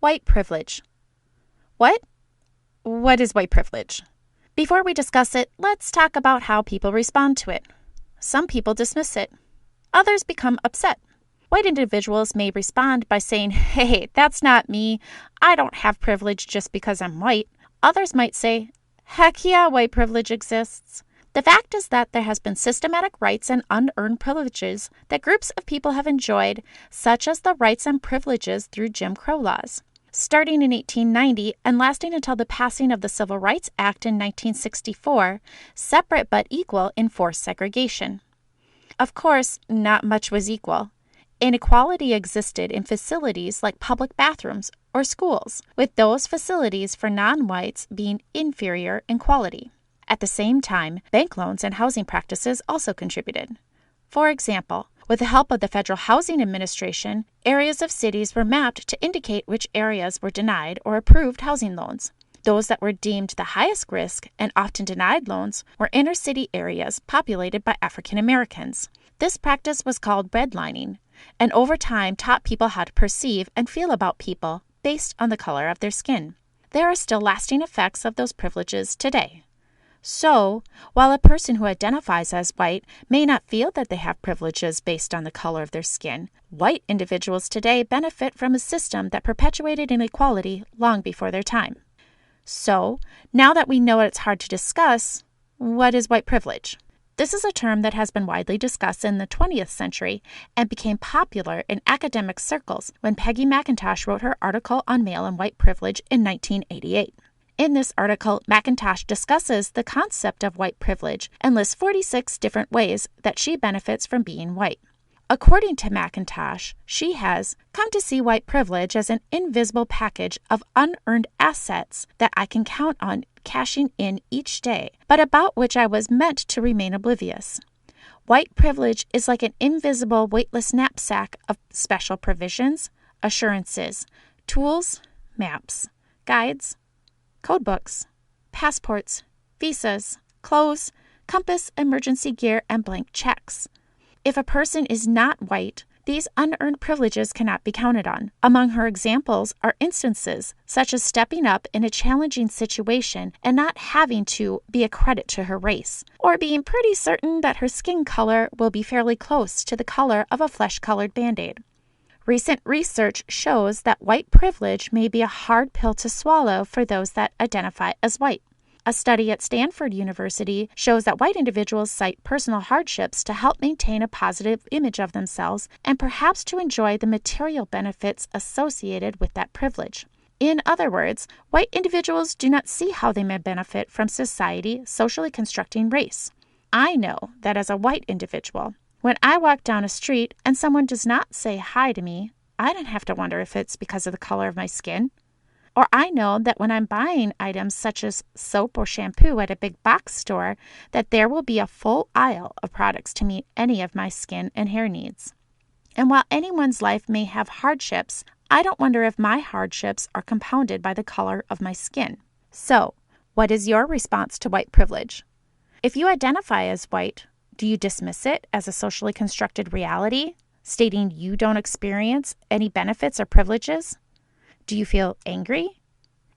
White privilege. What? What is white privilege? Before we discuss it, let's talk about how people respond to it. Some people dismiss it. Others become upset. White individuals may respond by saying, "Hey, that's not me. I don't have privilege just because I'm white." Others might say, "Heck yeah, white privilege exists." The fact is that there has been systematic rights and unearned privileges that groups of people have enjoyed, such as the rights and privileges through Jim Crow laws. Starting in 1890 and lasting until the passing of the Civil Rights Act in 1964, separate but equal enforced segregation. Of course, not much was equal. Inequality existed in facilities like public bathrooms or schools, with those facilities for non-whites being inferior in quality. At the same time, bank loans and housing practices also contributed. For example, with the help of the Federal Housing Administration, areas of cities were mapped to indicate which areas were denied or approved housing loans. Those that were deemed the highest risk and often denied loans were inner city areas populated by African Americans. This practice was called redlining, and over time taught people how to perceive and feel about people based on the color of their skin. There are still lasting effects of those privileges today. So, while a person who identifies as white may not feel that they have privileges based on the color of their skin, white individuals today benefit from a system that perpetuated inequality long before their time. So, now that we know it's hard to discuss, what is white privilege? This is a term that has been widely discussed in the 20th century and became popular in academic circles when Peggy McIntosh wrote her article on male and white privilege in 1988. In this article, McIntosh discusses the concept of white privilege and lists 46 different ways that she benefits from being white. According to McIntosh, she has come to see white privilege as an invisible package of unearned assets that I can count on cashing in each day, but about which I was meant to remain oblivious. White privilege is like an invisible, weightless knapsack of special provisions, assurances, tools, maps, guides, codebooks, passports, visas, clothes, compass, emergency gear, and blank checks. If a person is not white, these unearned privileges cannot be counted on. Among her examples are instances such as stepping up in a challenging situation and not having to be a credit to her race, or being pretty certain that her skin color will be fairly close to the color of a flesh-colored Band-Aid. Recent research shows that white privilege may be a hard pill to swallow for those that identify as white. A study at Stanford University shows that white individuals cite personal hardships to help maintain a positive image of themselves and perhaps to enjoy the material benefits associated with that privilege. In other words, white individuals do not see how they may benefit from society socially constructing race. I know that as a white individual, when I walk down a street and someone does not say hi to me, I don't have to wonder if it's because of the color of my skin. Or I know that when I'm buying items such as soap or shampoo at a big box store, that there will be a full aisle of products to meet any of my skin and hair needs. And while anyone's life may have hardships, I don't wonder if my hardships are compounded by the color of my skin. So, what is your response to white privilege? If you identify as white, do you dismiss it as a socially constructed reality, stating you don't experience any benefits or privileges? Do you feel angry?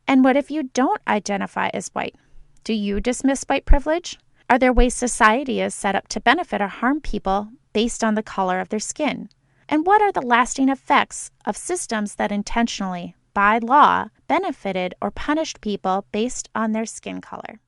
And what if you don't identify as white? Do you dismiss white privilege? Are there ways society is set up to benefit or harm people based on the color of their skin? And what are the lasting effects of systems that intentionally, by law, benefited or punished people based on their skin color?